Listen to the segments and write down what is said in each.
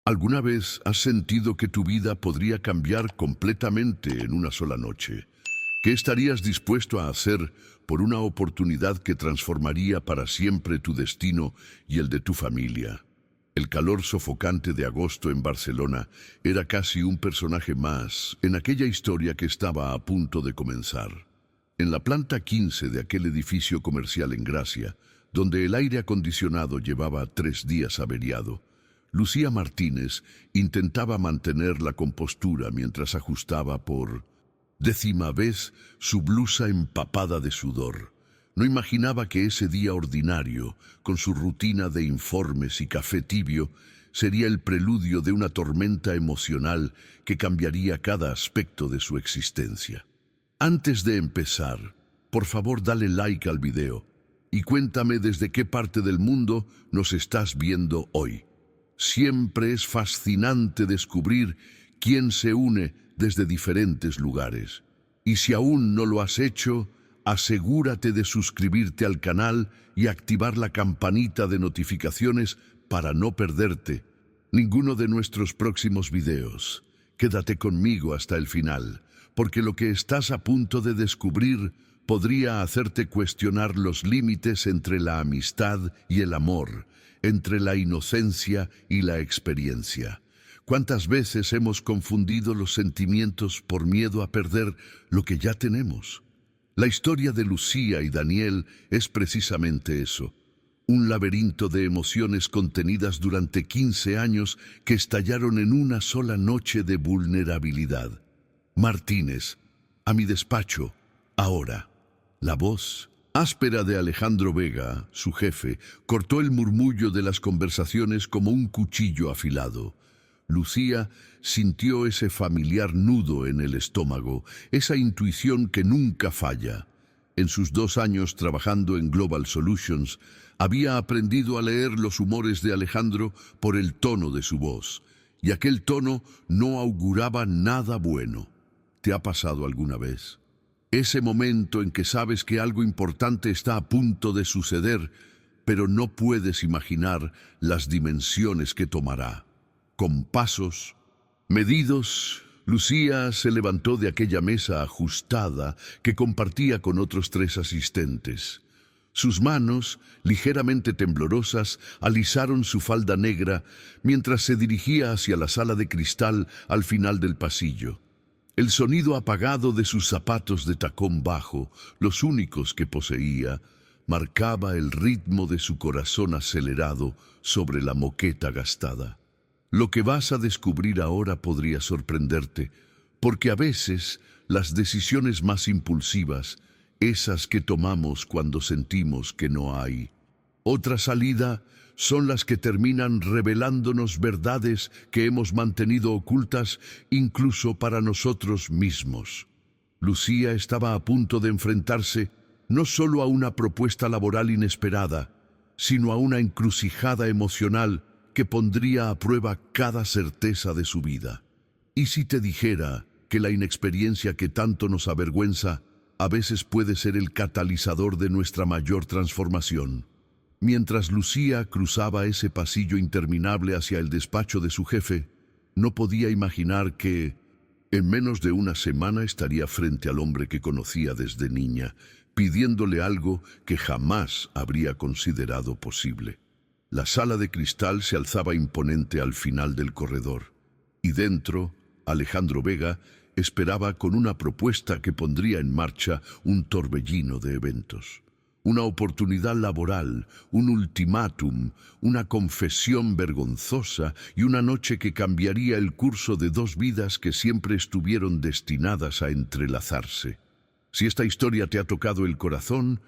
¿Alguna vez has sentido que tu vida podría cambiar completamente en una sola noche? ¿Qué estarías dispuesto a hacer por una oportunidad que transformaría para siempre tu destino y el de tu familia? El calor sofocante de agosto en Barcelona era casi un personaje más en aquella historia que estaba a punto de comenzar. En la planta 15 de aquel edificio comercial en Gracia, donde el aire acondicionado llevaba 3 días averiado, Lucía Martínez intentaba mantener la compostura mientras ajustaba por 10ª vez su blusa empapada de sudor. No imaginaba que ese día ordinario, con su rutina de informes y café tibio, sería el preludio de una tormenta emocional que cambiaría cada aspecto de su existencia. Antes de empezar, por favor dale like al video y cuéntame desde qué parte del mundo nos estás viendo hoy. Siempre es fascinante descubrir quién se une desde diferentes lugares. Y si aún no lo has hecho, asegúrate de suscribirte al canal y activar la campanita de notificaciones para no perderte ninguno de nuestros próximos videos. Quédate conmigo hasta el final, porque lo que estás a punto de descubrir podría hacerte cuestionar los límites entre la amistad y el amor, entre la inocencia y la experiencia. ¿Cuántas veces hemos confundido los sentimientos por miedo a perder lo que ya tenemos? La historia de Lucía y Daniel es precisamente eso. Un laberinto de emociones contenidas durante 15 años que estallaron en una sola noche de vulnerabilidad. Martínez, a mi despacho, ahora. La voz áspera de Alejandro Vega, su jefe, cortó el murmullo de las conversaciones como un cuchillo afilado. Lucía sintió ese familiar nudo en el estómago, esa intuición que nunca falla. En sus 2 años trabajando en Global Solutions, había aprendido a leer los humores de Alejandro por el tono de su voz, y aquel tono no auguraba nada bueno. ¿Te ha pasado alguna vez? Ese momento en que sabes que algo importante está a punto de suceder, pero no puedes imaginar las dimensiones que tomará. Con pasos medidos, Lucía se levantó de aquella mesa ajustada que compartía con otros 3 asistentes. Sus manos, ligeramente temblorosas, alisaron su falda negra mientras se dirigía hacia la sala de cristal al final del pasillo. El sonido apagado de sus zapatos de tacón bajo, los únicos que poseía, marcaba el ritmo de su corazón acelerado sobre la moqueta gastada. Lo que vas a descubrir ahora podría sorprenderte, porque a veces las decisiones más impulsivas, esas que tomamos cuando sentimos que no hay otra salida, son las que terminan revelándonos verdades que hemos mantenido ocultas incluso para nosotros mismos. Lucía estaba a punto de enfrentarse no solo a una propuesta laboral inesperada, sino a una encrucijada emocional que pondría a prueba cada certeza de su vida. ¿Y si te dijera que la inexperiencia que tanto nos avergüenza a veces puede ser el catalizador de nuestra mayor transformación? Mientras Lucía cruzaba ese pasillo interminable hacia el despacho de su jefe, no podía imaginar que, en menos de una semana, estaría frente al hombre que conocía desde niña, pidiéndole algo que jamás habría considerado posible. La sala de cristal se alzaba imponente al final del corredor, y dentro, Alejandro Vega esperaba con una propuesta que pondría en marcha un torbellino de eventos. Una oportunidad laboral, un ultimátum, una confesión vergonzosa y una noche que cambiaría el curso de 2 vidas que siempre estuvieron destinadas a entrelazarse. Si esta historia te ha tocado el corazón,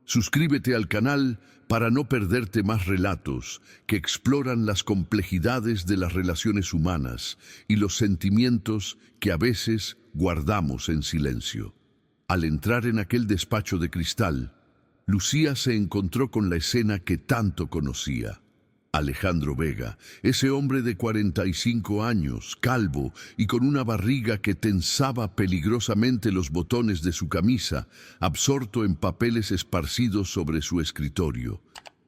suscríbete al canal para no perderte más relatos que exploran las complejidades de las relaciones humanas y los sentimientos que a veces guardamos en silencio. Al entrar en aquel despacho de cristal, Lucía se encontró con la escena que tanto conocía. Alejandro Vega, ese hombre de 45 años, calvo y con una barriga que tensaba peligrosamente los botones de su camisa, absorto en papeles esparcidos sobre su escritorio.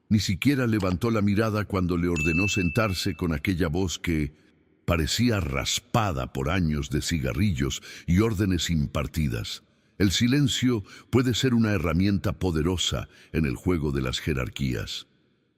Ni siquiera levantó la mirada cuando le ordenó sentarse con aquella voz que parecía raspada por años de cigarrillos y órdenes impartidas. El silencio puede ser una herramienta poderosa en el juego de las jerarquías.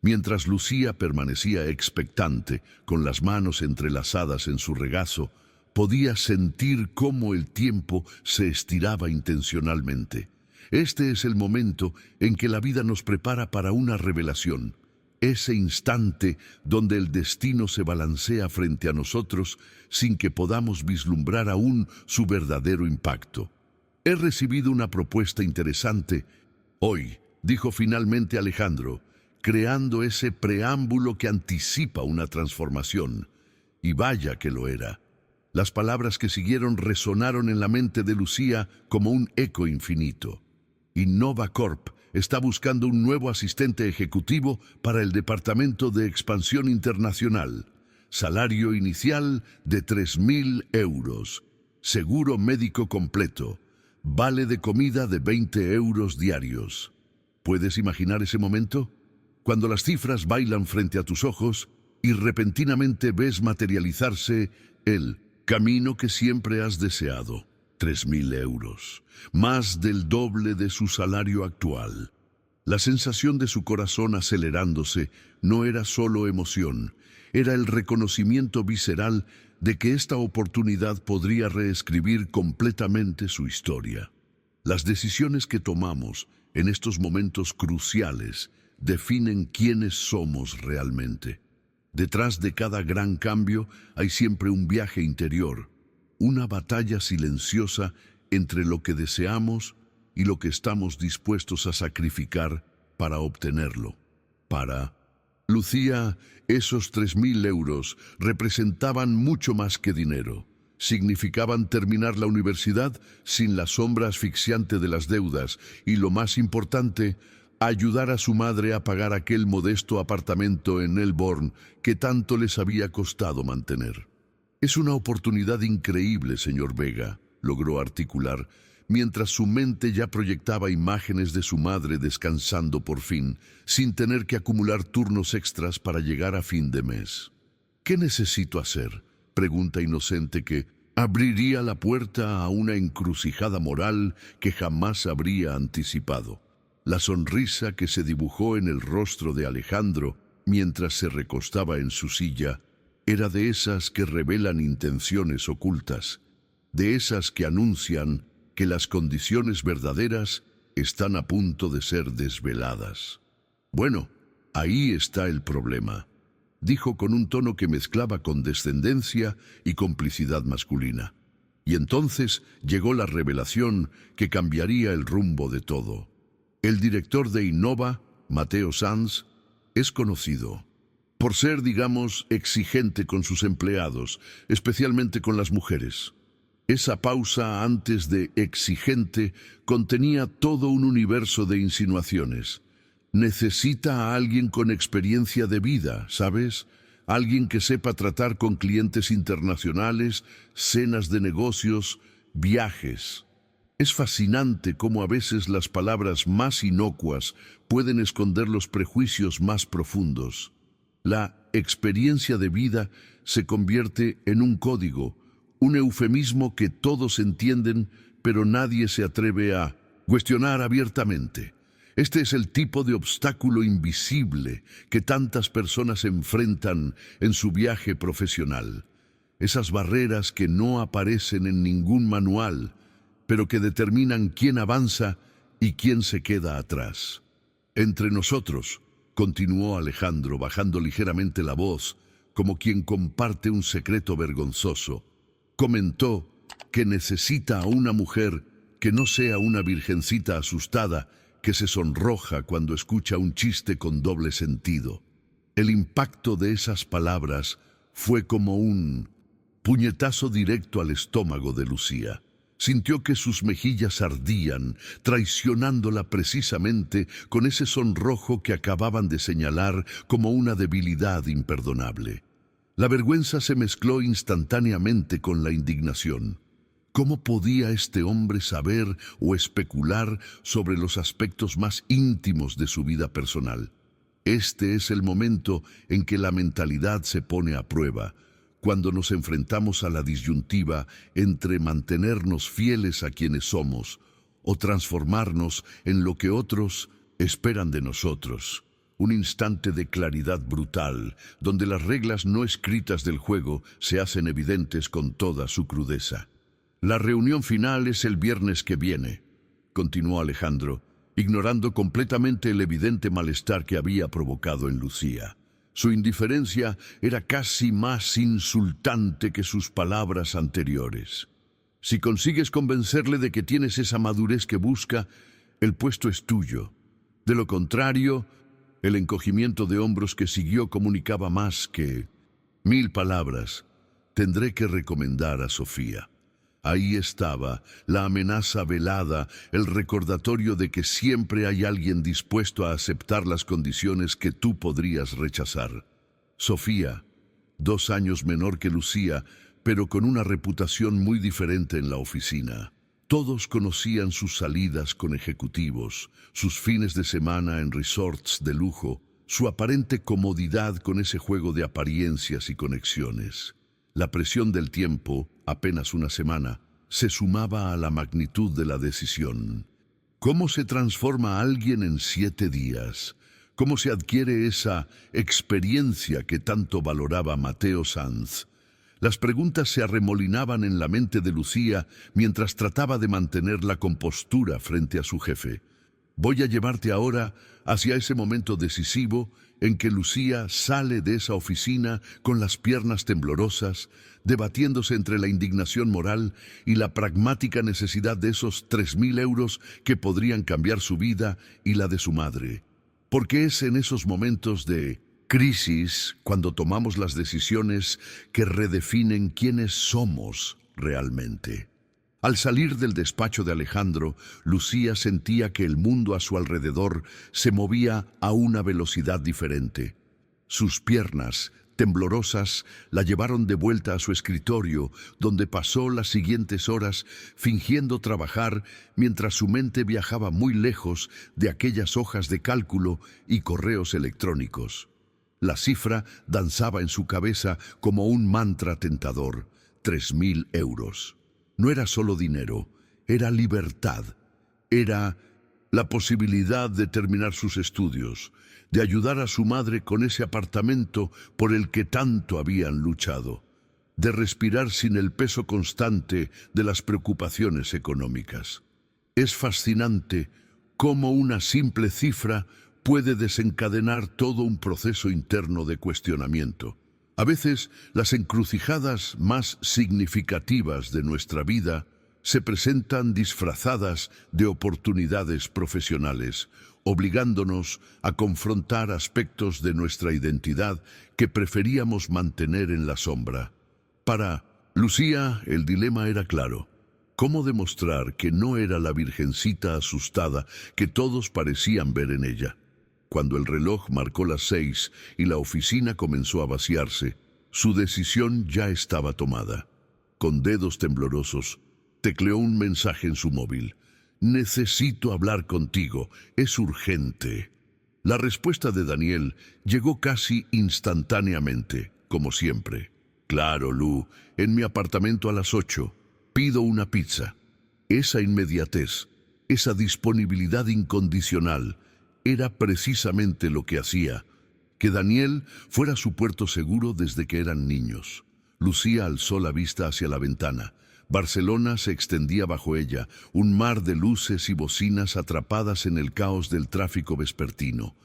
Mientras Lucía permanecía expectante, con las manos entrelazadas en su regazo, podía sentir cómo el tiempo se estiraba intencionalmente. Este es el momento en que la vida nos prepara para una revelación. Ese instante donde el destino se balancea frente a nosotros sin que podamos vislumbrar aún su verdadero impacto. He recibido una propuesta interesante hoy, dijo finalmente Alejandro, creando ese preámbulo que anticipa una transformación. Y vaya que lo era. Las palabras que siguieron resonaron en la mente de Lucía como un eco infinito. Innova Corp está buscando un nuevo asistente ejecutivo para el Departamento de Expansión Internacional. Salario inicial de 3.000 euros. Seguro médico completo. Vale de comida de 20 euros diarios. ¿Puedes imaginar ese momento? Cuando las cifras bailan frente a tus ojos y repentinamente ves materializarse el camino que siempre has deseado. 3.000 euros, más del doble de su salario actual. La sensación de su corazón acelerándose no era solo emoción, era el reconocimiento visceral de que esta oportunidad podría reescribir completamente su historia. Las decisiones que tomamos en estos momentos cruciales definen quiénes somos realmente. Detrás de cada gran cambio hay siempre un viaje interior, una batalla silenciosa entre lo que deseamos y lo que estamos dispuestos a sacrificar para obtenerlo. Para Lucía, esos 3.000 euros representaban mucho más que dinero. Significaban terminar la universidad sin la sombra asfixiante de las deudas y, lo más importante, ayudar a su madre a pagar aquel modesto apartamento en Melbourne que tanto les había costado mantener. Es una oportunidad increíble, señor Vega, logró articular, mientras su mente ya proyectaba imágenes de su madre descansando por fin, sin tener que acumular turnos extras para llegar a fin de mes. ¿Qué necesito hacer?, pregunta inocente que abriría la puerta a una encrucijada moral que jamás habría anticipado. La sonrisa que se dibujó en el rostro de Alejandro mientras se recostaba en su silla era de esas que revelan intenciones ocultas, de esas que anuncian que las condiciones verdaderas están a punto de ser desveladas. Bueno, ahí está el problema, dijo con un tono que mezclaba condescendencia y complicidad masculina. Y entonces llegó la revelación que cambiaría el rumbo de todo. El director de Innova, Mateo Sanz, es conocido por ser, digamos, exigente con sus empleados, especialmente con las mujeres. Esa pausa antes de exigente contenía todo un universo de insinuaciones. Necesita a alguien con experiencia de vida, ¿sabes? Alguien que sepa tratar con clientes internacionales, cenas de negocios, viajes. Es fascinante cómo a veces las palabras más inocuas pueden esconder los prejuicios más profundos. La experiencia de vida se convierte en un código, un eufemismo que todos entienden, pero nadie se atreve a cuestionar abiertamente. Este es el tipo de obstáculo invisible que tantas personas enfrentan en su viaje profesional. Esas barreras que no aparecen en ningún manual, pero que determinan quién avanza y quién se queda atrás. Entre nosotros, continuó Alejandro, bajando ligeramente la voz, como quien comparte un secreto vergonzoso, comentó que necesita a una mujer que no sea una virgencita asustada que se sonroja cuando escucha un chiste con doble sentido. El impacto de esas palabras fue como un puñetazo directo al estómago de Lucía. Sintió que sus mejillas ardían, traicionándola precisamente con ese sonrojo que acababan de señalar como una debilidad imperdonable. La vergüenza se mezcló instantáneamente con la indignación. ¿Cómo podía este hombre saber o especular sobre los aspectos más íntimos de su vida personal? Este es el momento en que la mentalidad se pone a prueba, cuando nos enfrentamos a la disyuntiva entre mantenernos fieles a quienes somos o transformarnos en lo que otros esperan de nosotros. Un instante de claridad brutal, donde las reglas no escritas del juego se hacen evidentes con toda su crudeza. La reunión final es el viernes que viene, continuó Alejandro, ignorando completamente el evidente malestar que había provocado en Lucía. Su indiferencia era casi más insultante que sus palabras anteriores. Si consigues convencerle de que tienes esa madurez que busca, el puesto es tuyo. De lo contrario, el encogimiento de hombros que siguió comunicaba más que 1000 palabras. Tendré que recomendar a Sofía. Ahí estaba, la amenaza velada, el recordatorio de que siempre hay alguien dispuesto a aceptar las condiciones que tú podrías rechazar. Sofía, 2 años menor que Lucía, pero con una reputación muy diferente en la oficina. Todos conocían sus salidas con ejecutivos, sus fines de semana en resorts de lujo, su aparente comodidad con ese juego de apariencias y conexiones. La presión del tiempo, apenas una semana, se sumaba a la magnitud de la decisión. ¿Cómo se transforma alguien en 7 días? ¿Cómo se adquiere esa experiencia que tanto valoraba Mateo Sanz? Las preguntas se arremolinaban en la mente de Lucía mientras trataba de mantener la compostura frente a su jefe. Voy a llevarte ahora hacia ese momento decisivo en que Lucía sale de esa oficina con las piernas temblorosas, debatiéndose entre la indignación moral y la pragmática necesidad de esos 3000 euros que podrían cambiar su vida y la de su madre. Porque es en esos momentos de crisis cuando tomamos las decisiones que redefinen quiénes somos realmente. Al salir del despacho de Alejandro, Lucía sentía que el mundo a su alrededor se movía a una velocidad diferente. Sus piernas, temblorosas, la llevaron de vuelta a su escritorio, donde pasó las siguientes horas fingiendo trabajar mientras su mente viajaba muy lejos de aquellas hojas de cálculo y correos electrónicos. La cifra danzaba en su cabeza como un mantra tentador: 3000 euros. No era solo dinero, era libertad. Era la posibilidad de terminar sus estudios, de ayudar a su madre con ese apartamento por el que tanto habían luchado, de respirar sin el peso constante de las preocupaciones económicas. Es fascinante cómo una simple cifra puede desencadenar todo un proceso interno de cuestionamiento. A veces, las encrucijadas más significativas de nuestra vida se presentan disfrazadas de oportunidades profesionales, obligándonos a confrontar aspectos de nuestra identidad que preferíamos mantener en la sombra. Para Lucía, el dilema era claro: ¿cómo demostrar que no era la virgencita asustada que todos parecían ver en ella? Cuando el reloj marcó las 6 y la oficina comenzó a vaciarse, su decisión ya estaba tomada. Con dedos temblorosos, tecleó un mensaje en su móvil: «Necesito hablar contigo, es urgente». La respuesta de Daniel llegó casi instantáneamente, como siempre. «Claro, Lu, en mi apartamento a las 8. Pido una pizza». Esa inmediatez, esa disponibilidad incondicional, era precisamente lo que hacía que Daniel fuera su puerto seguro desde que eran niños. Lucía alzó la vista hacia la ventana. Barcelona se extendía bajo ella, un mar de luces y bocinas atrapadas en el caos del tráfico vespertino.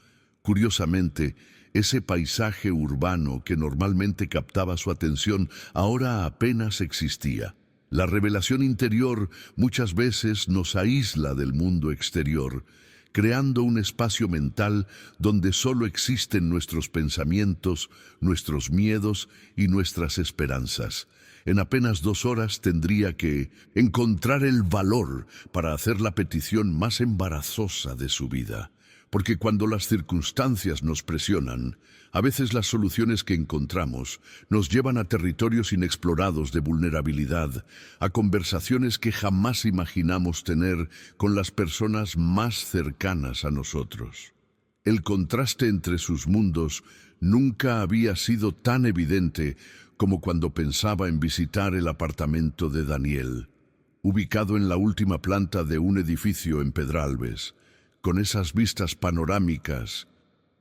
Curiosamente, ese paisaje urbano que normalmente captaba su atención ahora apenas existía. La revelación interior muchas veces nos aísla del mundo exterior, creando un espacio mental donde solo existen nuestros pensamientos, nuestros miedos y nuestras esperanzas. En apenas 2 horas tendría que encontrar el valor para hacer la petición más embarazosa de su vida. Porque cuando las circunstancias nos presionan, a veces las soluciones que encontramos nos llevan a territorios inexplorados de vulnerabilidad, a conversaciones que jamás imaginamos tener con las personas más cercanas a nosotros. El contraste entre sus mundos nunca había sido tan evidente como cuando pensaba en visitar el apartamento de Daniel, ubicado en la última planta de un edificio en Pedralbes, con esas vistas panorámicas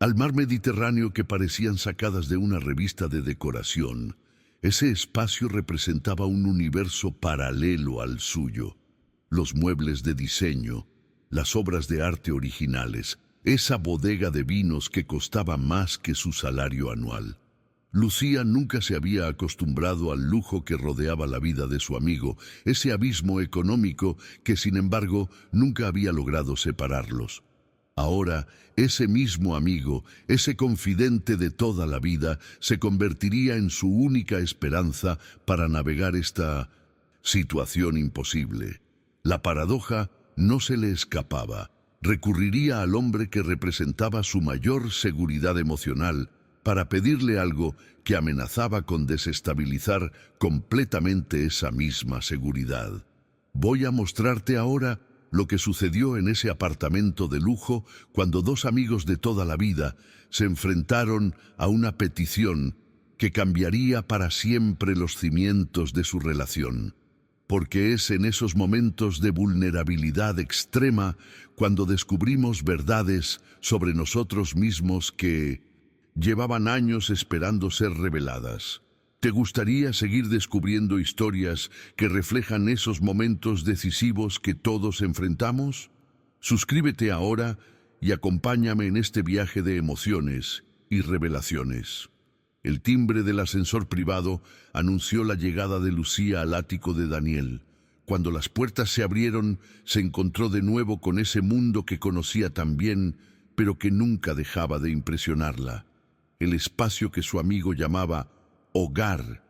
al mar Mediterráneo que parecían sacadas de una revista de decoración. Ese espacio representaba un universo paralelo al suyo. Los muebles de diseño, las obras de arte originales, esa bodega de vinos que costaba más que su salario anual. Lucía nunca se había acostumbrado al lujo que rodeaba la vida de su amigo, ese abismo económico que, sin embargo, nunca había logrado separarlos. Ahora, ese mismo amigo, ese confidente de toda la vida, se convertiría en su única esperanza para navegar esta situación imposible. La paradoja no se le escapaba. Recurriría al hombre que representaba su mayor seguridad emocional para pedirle algo que amenazaba con desestabilizar completamente esa misma seguridad. Voy a mostrarte ahora lo que sucedió en ese apartamento de lujo cuando dos amigos de toda la vida se enfrentaron a una petición que cambiaría para siempre los cimientos de su relación. Porque es en esos momentos de vulnerabilidad extrema cuando descubrimos verdades sobre nosotros mismos que llevaban años esperando ser reveladas. ¿Te gustaría seguir descubriendo historias que reflejan esos momentos decisivos que todos enfrentamos? Suscríbete ahora y acompáñame en este viaje de emociones y revelaciones. El timbre del ascensor privado anunció la llegada de Lucía al ático de Daniel. Cuando las puertas se abrieron, se encontró de nuevo con ese mundo que conocía tan bien, pero que nunca dejaba de impresionarla. El espacio que su amigo llamaba hogar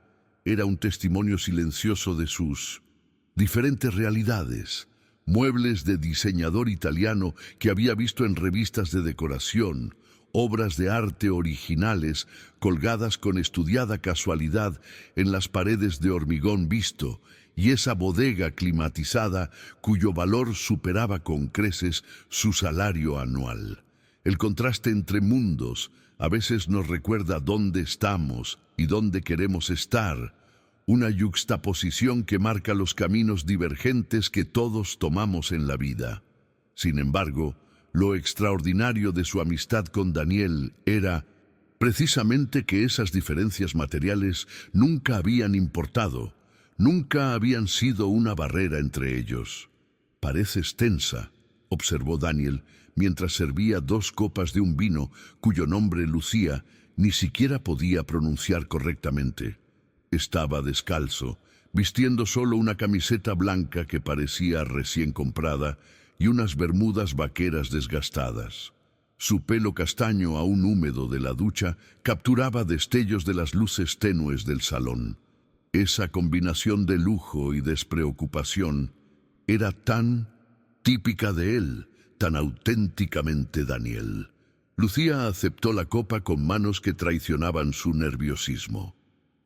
era un testimonio silencioso de sus diferentes realidades. Muebles de diseñador italiano que había visto en revistas de decoración, obras de arte originales colgadas con estudiada casualidad en las paredes de hormigón visto, y esa bodega climatizada cuyo valor superaba con creces su salario anual. El contraste entre mundos a veces nos recuerda dónde estamos y dónde queremos estar, una yuxtaposición que marca los caminos divergentes que todos tomamos en la vida. Sin embargo, lo extraordinario de su amistad con Daniel era precisamente que esas diferencias materiales nunca habían importado, nunca habían sido una barrera entre ellos. «Pareces tensa», observó Daniel, mientras servía 2 copas de un vino cuyo nombre Lucía ni siquiera podía pronunciar correctamente. Estaba descalzo, vistiendo solo una camiseta blanca que parecía recién comprada y unas bermudas vaqueras desgastadas. Su pelo castaño aún húmedo de la ducha capturaba destellos de las luces tenues del salón. Esa combinación de lujo y despreocupación era tan típica de él, tan auténticamente Daniel. Lucía aceptó la copa con manos que traicionaban su nerviosismo.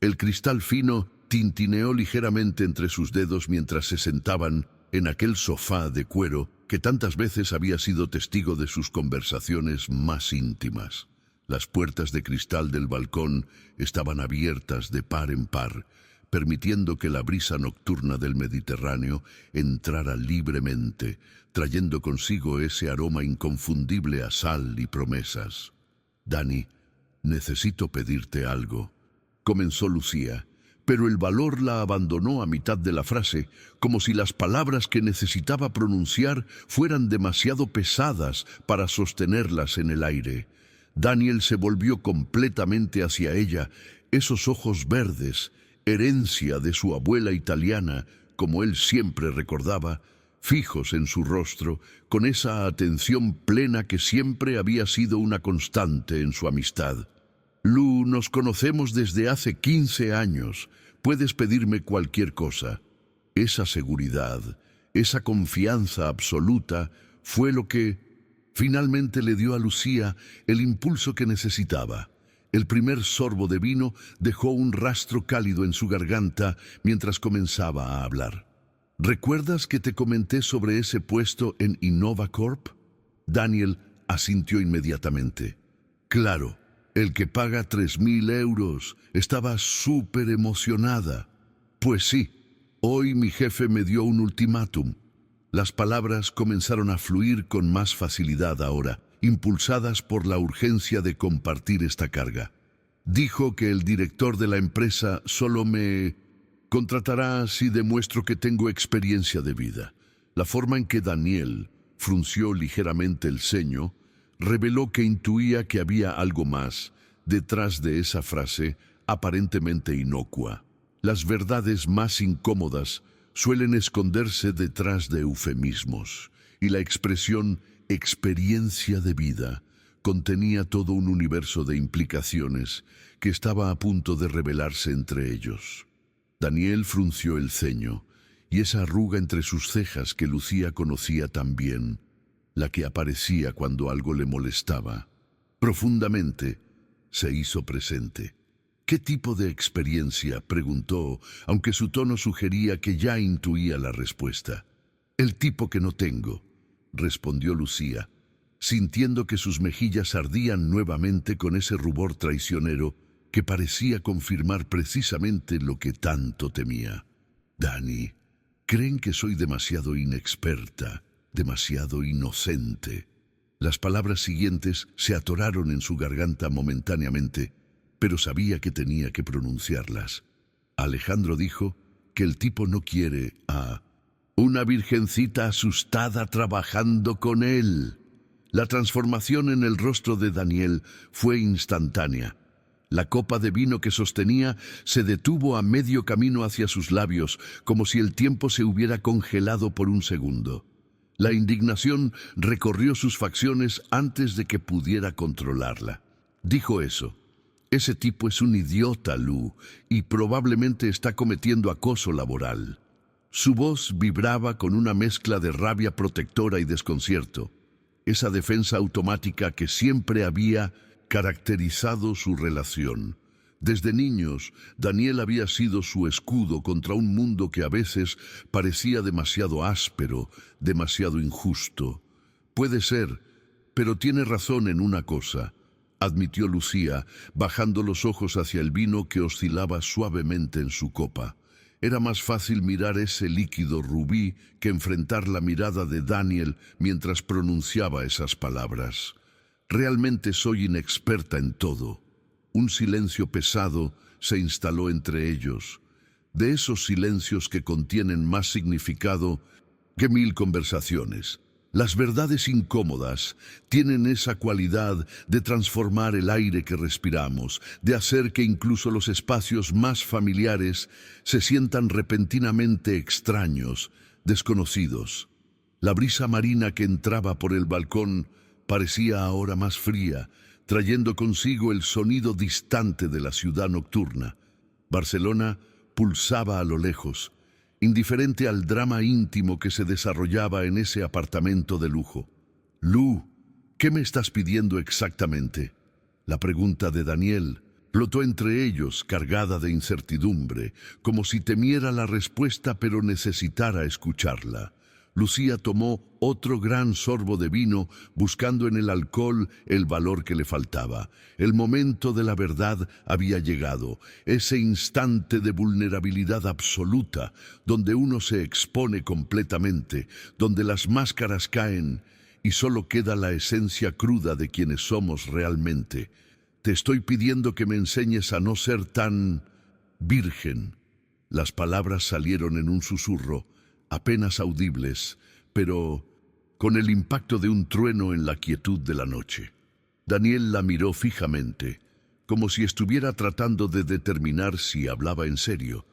El cristal fino tintineó ligeramente entre sus dedos mientras se sentaban en aquel sofá de cuero que tantas veces había sido testigo de sus conversaciones más íntimas. Las puertas de cristal del balcón estaban abiertas de par en par, permitiendo que la brisa nocturna del Mediterráneo entrara libremente, trayendo consigo ese aroma inconfundible a sal y promesas. «Dani, necesito pedirte algo», comenzó Lucía, pero el valor la abandonó a mitad de la frase, como si las palabras que necesitaba pronunciar fueran demasiado pesadas para sostenerlas en el aire. Daniel se volvió completamente hacia ella, esos ojos verdes, herencia de su abuela italiana, como él siempre recordaba, fijos en su rostro, con esa atención plena que siempre había sido una constante en su amistad. «Lu, nos conocemos desde hace 15 años. Puedes pedirme cualquier cosa». Esa seguridad, esa confianza absoluta, fue lo que finalmente le dio a Lucía el impulso que necesitaba. El primer sorbo de vino dejó un rastro cálido en su garganta mientras comenzaba a hablar. «¿Recuerdas que te comenté sobre ese puesto en Innova Corp?». Daniel asintió inmediatamente. Claro, el que paga 3.000 euros. Estaba súper emocionada. Pues sí, hoy mi jefe me dio un ultimátum. Las palabras comenzaron a fluir con más facilidad ahora, impulsadas por la urgencia de compartir esta carga. Dijo que el director de la empresa solo me contratará si demuestro que tengo experiencia de vida. La forma en que Daniel frunció ligeramente el ceño reveló que intuía que había algo más detrás de esa frase aparentemente inocua. Las verdades más incómodas suelen esconderse detrás de eufemismos, y la expresión experiencia de vida contenía todo un universo de implicaciones que estaba a punto de revelarse entre ellos. Daniel frunció el ceño, y esa arruga entre sus cejas que Lucía conocía tan bien, la que aparecía cuando algo le molestaba, profundamente se hizo presente. ¿Qué tipo de experiencia?, preguntó, aunque su tono sugería que ya intuía la respuesta. El tipo que no tengo, respondió Lucía, sintiendo que sus mejillas ardían nuevamente con ese rubor traicionero que parecía confirmar precisamente lo que tanto temía. Dani, creen que soy demasiado inexperta, demasiado inocente. Las palabras siguientes se atoraron en su garganta momentáneamente, pero sabía que tenía que pronunciarlas. Alejandro dijo que el tipo no quiere a una virgencita asustada trabajando con él. La transformación en el rostro de Daniel fue instantánea. La copa de vino que sostenía se detuvo a medio camino hacia sus labios, como si el tiempo se hubiera congelado por un segundo. La indignación recorrió sus facciones antes de que pudiera controlarla. Dijo eso. Ese tipo es un idiota, Lu, y probablemente está cometiendo acoso laboral. Su voz vibraba con una mezcla de rabia protectora y desconcierto. Esa defensa automática que siempre había caracterizado su relación. Desde niños, Daniel había sido su escudo contra un mundo que a veces parecía demasiado áspero, demasiado injusto. Puede ser, pero tiene razón en una cosa, admitió Lucía, bajando los ojos hacia el vino que oscilaba suavemente en su copa. Era más fácil mirar ese líquido rubí que enfrentar la mirada de Daniel mientras pronunciaba esas palabras. Realmente soy inexperta en todo. Un silencio pesado se instaló entre ellos, de esos silencios que contienen más significado que 1000 conversaciones. Las verdades incómodas tienen esa cualidad de transformar el aire que respiramos, de hacer que incluso los espacios más familiares se sientan repentinamente extraños, desconocidos. La brisa marina que entraba por el balcón parecía ahora más fría, trayendo consigo el sonido distante de la ciudad nocturna. Barcelona pulsaba a lo lejos, indiferente al drama íntimo que se desarrollaba en ese apartamento de lujo. Lu, ¿qué me estás pidiendo exactamente? La pregunta de Daniel flotó entre ellos, cargada de incertidumbre, como si temiera la respuesta pero necesitara escucharla. Lucía tomó otro gran sorbo de vino, buscando en el alcohol el valor que le faltaba. El momento de la verdad había llegado, ese instante de vulnerabilidad absoluta, donde uno se expone completamente, donde las máscaras caen y solo queda la esencia cruda de quienes somos realmente. Te estoy pidiendo que me enseñes a no ser tan virgen. Las palabras salieron en un susurro, apenas audibles, pero con el impacto de un trueno en la quietud de la noche. Daniel la miró fijamente, como si estuviera tratando de determinar si hablaba en serio,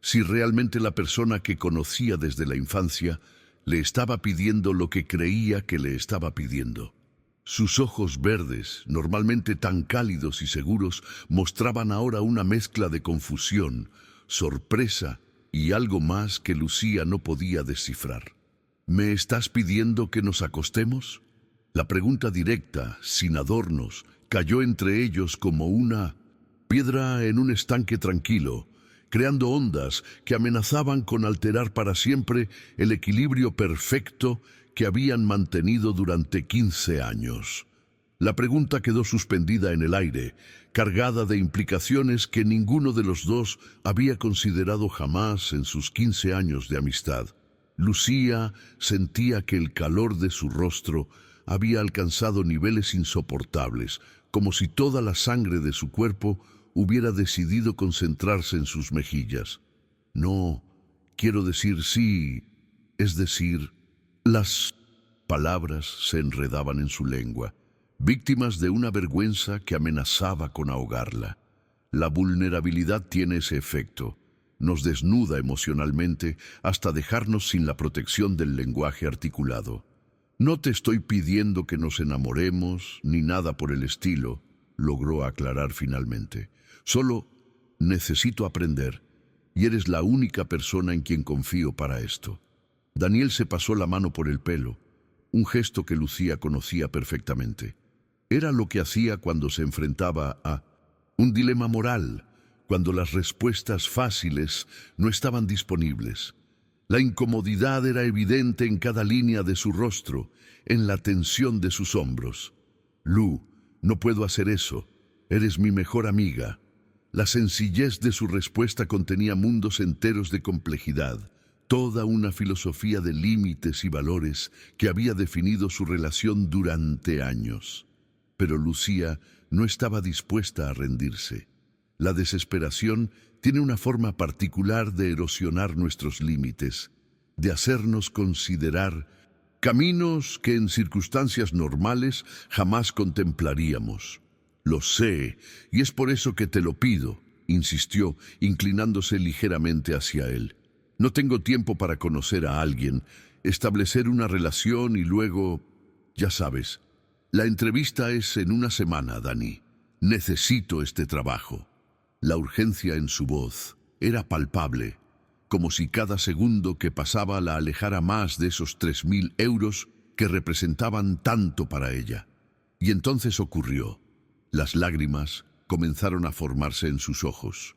si realmente la persona que conocía desde la infancia le estaba pidiendo lo que creía que le estaba pidiendo. Sus ojos verdes, normalmente tan cálidos y seguros, mostraban ahora una mezcla de confusión, sorpresa y algo más que Lucía no podía descifrar. ¿Me estás pidiendo que nos acostemos? La pregunta directa, sin adornos, cayó entre ellos como una piedra en un estanque tranquilo, creando ondas que amenazaban con alterar para siempre el equilibrio perfecto que habían mantenido durante 15 años. La pregunta quedó suspendida en el aire, cargada de implicaciones que ninguno de los dos había considerado jamás en sus 15 años de amistad. Lucía sentía que el calor de su rostro había alcanzado niveles insoportables, como si toda la sangre de su cuerpo hubiera decidido concentrarse en sus mejillas. No, quiero decir sí, es decir, las palabras se enredaban en su lengua, víctimas de una vergüenza que amenazaba con ahogarla. La vulnerabilidad tiene ese efecto. Nos desnuda emocionalmente hasta dejarnos sin la protección del lenguaje articulado. No te estoy pidiendo que nos enamoremos, ni nada por el estilo, logró aclarar finalmente. Solo necesito aprender, y eres la única persona en quien confío para esto. Daniel se pasó la mano por el pelo, un gesto que Lucía conocía perfectamente. Era lo que hacía cuando se enfrentaba a un dilema moral, cuando las respuestas fáciles no estaban disponibles. La incomodidad era evidente en cada línea de su rostro, en la tensión de sus hombros. Lu, no puedo hacer eso. Eres mi mejor amiga. La sencillez de su respuesta contenía mundos enteros de complejidad, toda una filosofía de límites y valores que había definido su relación durante años. Pero Lucía no estaba dispuesta a rendirse. La desesperación tiene una forma particular de erosionar nuestros límites, de hacernos considerar caminos que en circunstancias normales jamás contemplaríamos. Lo sé, y es por eso que te lo pido, insistió, inclinándose ligeramente hacia él. No tengo tiempo para conocer a alguien, establecer una relación y luego, ya sabes, la entrevista es en una semana, Dani. Necesito este trabajo. La urgencia en su voz era palpable, como si cada segundo que pasaba la alejara más de esos 3.000 euros que representaban tanto para ella. Y entonces ocurrió. Las lágrimas comenzaron a formarse en sus ojos.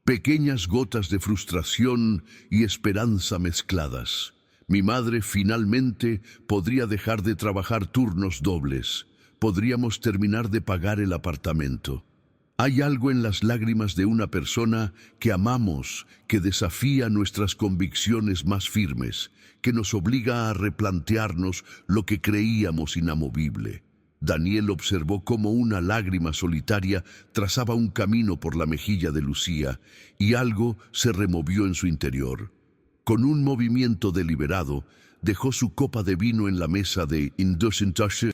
Pequeñas gotas de frustración y esperanza mezcladas. Mi madre finalmente podría dejar de trabajar turnos dobles. Podríamos terminar de pagar el apartamento. Hay algo en las lágrimas de una persona que amamos, que desafía nuestras convicciones más firmes, que nos obliga a replantearnos lo que creíamos inamovible. Daniel observó cómo una lágrima solitaria trazaba un camino por la mejilla de Lucía, y algo se removió en su interior. Con un movimiento deliberado, dejó su copa de vino en la mesa de Indocentache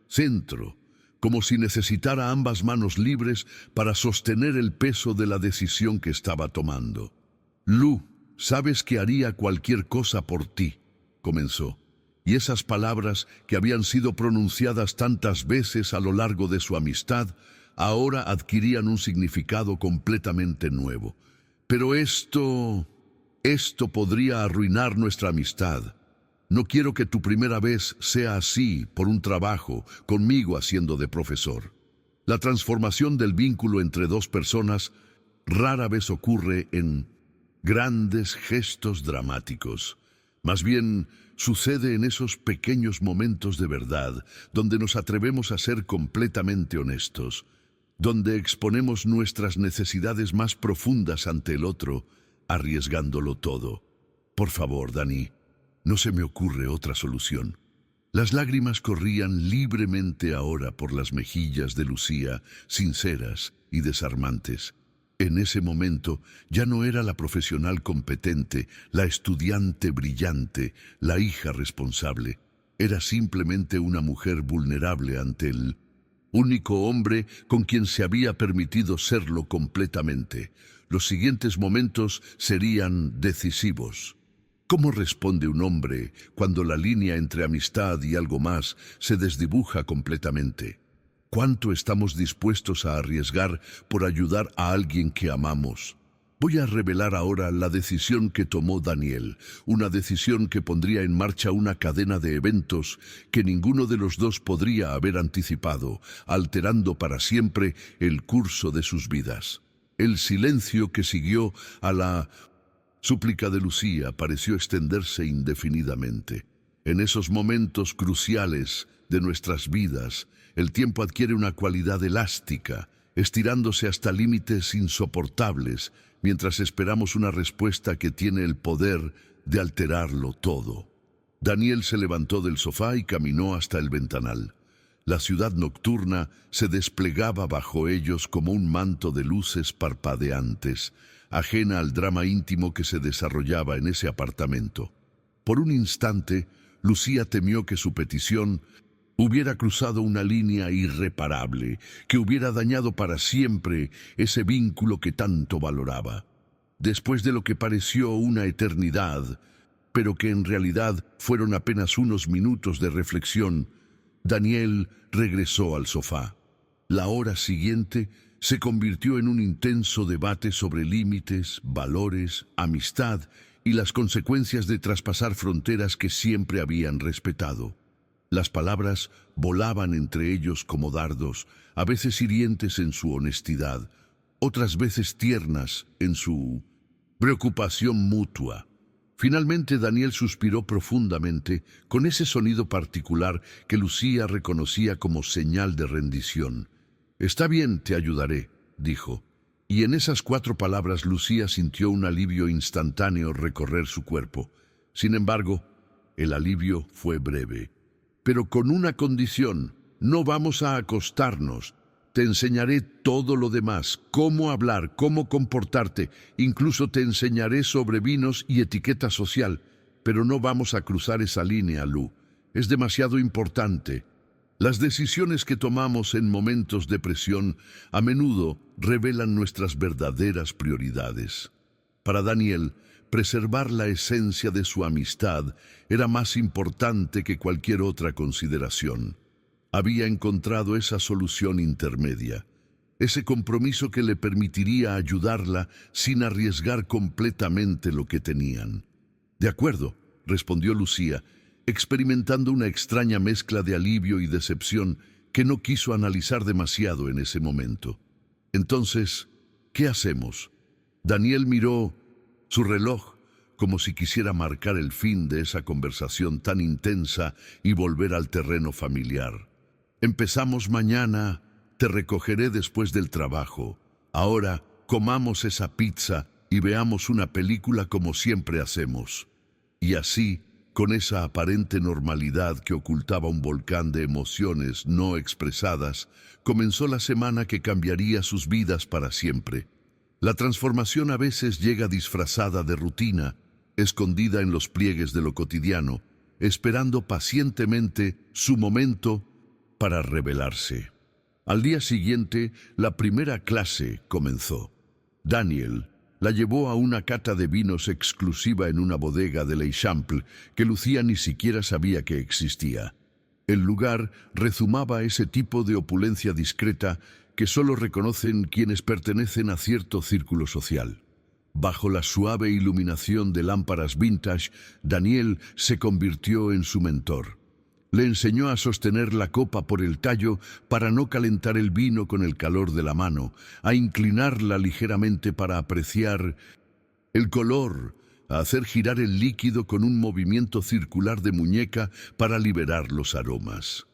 centro, como si necesitara ambas manos libres para sostener el peso de la decisión que estaba tomando. Lu, sabes que haría cualquier cosa por ti, comenzó. Y esas palabras que habían sido pronunciadas tantas veces a lo largo de su amistad, ahora adquirían un significado completamente nuevo. Pero esto podría arruinar nuestra amistad. No quiero que tu primera vez sea así por un trabajo, conmigo haciendo de profesor. La transformación del vínculo entre dos personas rara vez ocurre en grandes gestos dramáticos. Más bien, sucede en esos pequeños momentos de verdad, donde nos atrevemos a ser completamente honestos, donde exponemos nuestras necesidades más profundas ante el otro, arriesgándolo todo. Por favor, Dani, no se me ocurre otra solución. Las lágrimas corrían libremente ahora por las mejillas de Lucía, sinceras y desarmantes. En ese momento ya no era la profesional competente, la estudiante brillante, la hija responsable. Era simplemente una mujer vulnerable ante el único hombre con quien se había permitido serlo completamente. Los siguientes momentos serían decisivos. ¿Cómo responde un hombre cuando la línea entre amistad y algo más se desdibuja completamente? ¿Cuánto estamos dispuestos a arriesgar por ayudar a alguien que amamos? Voy a revelar ahora la decisión que tomó Daniel, una decisión que pondría en marcha una cadena de eventos que ninguno de los dos podría haber anticipado, alterando para siempre el curso de sus vidas. El silencio que siguió a la súplica de Lucía pareció extenderse indefinidamente. En esos momentos cruciales de nuestras vidas, el tiempo adquiere una cualidad elástica, estirándose hasta límites insoportables, mientras esperamos una respuesta que tiene el poder de alterarlo todo. Daniel se levantó del sofá y caminó hasta el ventanal. La ciudad nocturna se desplegaba bajo ellos como un manto de luces parpadeantes, ajena al drama íntimo que se desarrollaba en ese apartamento. Por un instante, Lucía temió que su petición hubiera cruzado una línea irreparable, que hubiera dañado para siempre ese vínculo que tanto valoraba. Después de lo que pareció una eternidad, pero que en realidad fueron apenas unos minutos de reflexión, Daniel regresó al sofá. La hora siguiente se convirtió en un intenso debate sobre límites, valores, amistad y las consecuencias de traspasar fronteras que siempre habían respetado. Las palabras volaban entre ellos como dardos, a veces hirientes en su honestidad, otras veces tiernas en su preocupación mutua. Finalmente Daniel suspiró profundamente, con ese sonido particular que Lucía reconocía como señal de rendición. «Está bien, te ayudaré», dijo. Y en esas 4 palabras Lucía sintió un alivio instantáneo recorrer su cuerpo. Sin embargo, el alivio fue breve. «Pero con una condición, no vamos a acostarnos. Te enseñaré todo lo demás, cómo hablar, cómo comportarte, incluso te enseñaré sobre vinos y etiqueta social, pero no vamos a cruzar esa línea, Lu. Es demasiado importante». Las decisiones que tomamos en momentos de presión a menudo revelan nuestras verdaderas prioridades. Para Daniel, preservar la esencia de su amistad era más importante que cualquier otra consideración. Había encontrado esa solución intermedia, ese compromiso que le permitiría ayudarla sin arriesgar completamente lo que tenían. «De acuerdo», respondió Lucía, experimentando una extraña mezcla de alivio y decepción que no quiso analizar demasiado en ese momento. «Entonces, ¿qué hacemos?» Daniel miró su reloj como si quisiera marcar el fin de esa conversación tan intensa y volver al terreno familiar. «Empezamos mañana, te recogeré después del trabajo. Ahora, comamos esa pizza y veamos una película como siempre hacemos». Y así, con esa aparente normalidad que ocultaba un volcán de emociones no expresadas, comenzó la semana que cambiaría sus vidas para siempre. La transformación a veces llega disfrazada de rutina, escondida en los pliegues de lo cotidiano, esperando pacientemente su momento para revelarse. Al día siguiente, la primera clase comenzó. Daniel la llevó a una cata de vinos exclusiva en una bodega de l'Eixample que Lucía ni siquiera sabía que existía. El lugar rezumaba ese tipo de opulencia discreta que solo reconocen quienes pertenecen a cierto círculo social. Bajo la suave iluminación de lámparas vintage, Daniel se convirtió en su mentor. Le enseñó a sostener la copa por el tallo para no calentar el vino con el calor de la mano, a inclinarla ligeramente para apreciar el color, a hacer girar el líquido con un movimiento circular de muñeca para liberar los aromas.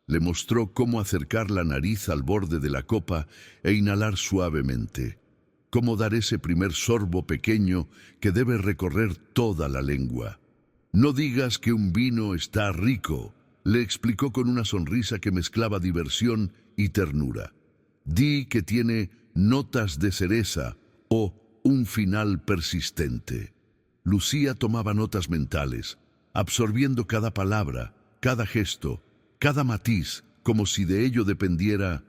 Le mostró cómo acercar la nariz al borde de la copa e inhalar suavemente, cómo dar ese primer sorbo pequeño que debe recorrer toda la lengua. «No digas que un vino está rico», le explicó con una sonrisa que mezclaba diversión y ternura. «Di que tiene notas de cereza o un final persistente». Lucía tomaba notas mentales, absorbiendo cada palabra, cada gesto, cada matiz, como si de ello dependiera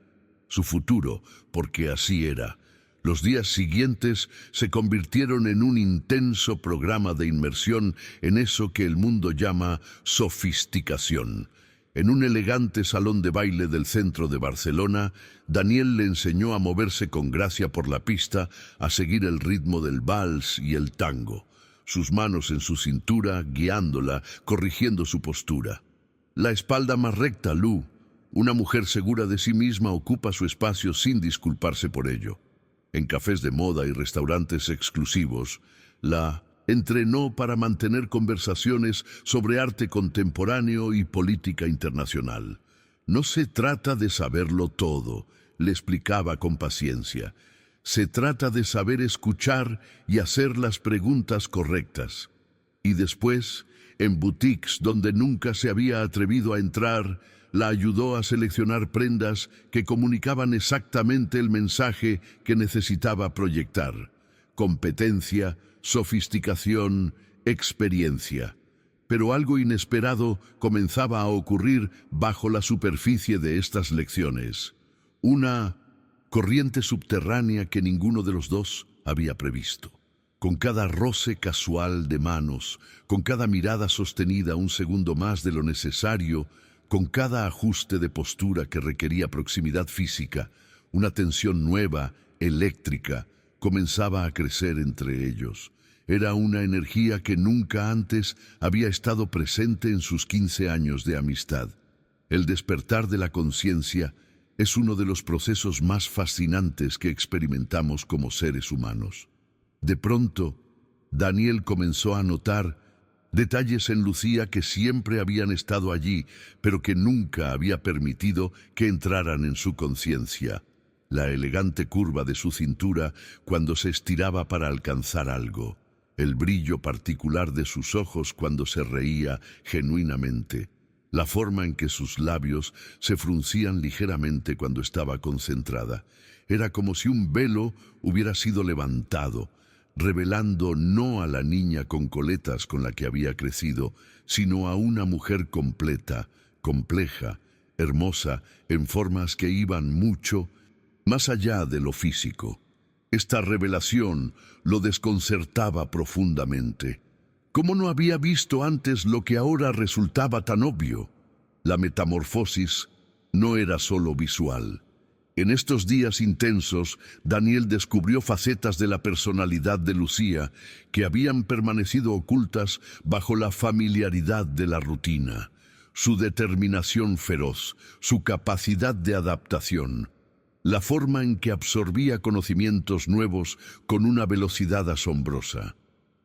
su futuro, porque así era. Los días siguientes se convirtieron en un intenso programa de inmersión en eso que el mundo llama sofisticación. En un elegante salón de baile del centro de Barcelona, Daniel le enseñó a moverse con gracia por la pista, a seguir el ritmo del vals y el tango, sus manos en su cintura, guiándola, corrigiendo su postura. «La espalda más recta, Lu. Una mujer segura de sí misma ocupa su espacio sin disculparse por ello». En cafés de moda y restaurantes exclusivos, la Entrenó para mantener conversaciones sobre arte contemporáneo y política internacional. No se trata de saberlo todo, le explicaba con paciencia. Se trata de saber escuchar y hacer las preguntas correctas. Y después, en boutiques donde nunca se había atrevido a entrar, la ayudó a seleccionar prendas que comunicaban exactamente el mensaje que necesitaba proyectar. Competencia, sofisticación, experiencia. Pero algo inesperado comenzaba a ocurrir bajo la superficie de estas lecciones. Una corriente subterránea que ninguno de los dos había previsto. Con cada roce casual de manos, con cada mirada sostenida un segundo más de lo necesario, con cada ajuste de postura que requería proximidad física, una tensión nueva, eléctrica, comenzaba a crecer entre ellos. Era una energía que nunca antes había estado presente en sus 15 años de amistad. El despertar de la conciencia es uno de los procesos más fascinantes que experimentamos como seres humanos. De pronto, Daniel comenzó a notar detalles en Lucía que siempre habían estado allí, pero que nunca había permitido que entraran en su conciencia. La elegante curva de su cintura cuando se estiraba para alcanzar algo. El brillo particular de sus ojos cuando se reía genuinamente. La forma en que sus labios se fruncían ligeramente cuando estaba concentrada. Era como si un velo hubiera sido levantado, revelando no a la niña con coletas con la que había crecido, sino a una mujer completa, compleja, hermosa, en formas que iban mucho más allá de lo físico. Esta revelación lo desconcertaba profundamente. ¿Cómo no había visto antes lo que ahora resultaba tan obvio? La metamorfosis no era solo visual. En estos días intensos, Daniel descubrió facetas de la personalidad de Lucía que habían permanecido ocultas bajo la familiaridad de la rutina. Su determinación feroz, su capacidad de adaptación, la forma en que absorbía conocimientos nuevos con una velocidad asombrosa.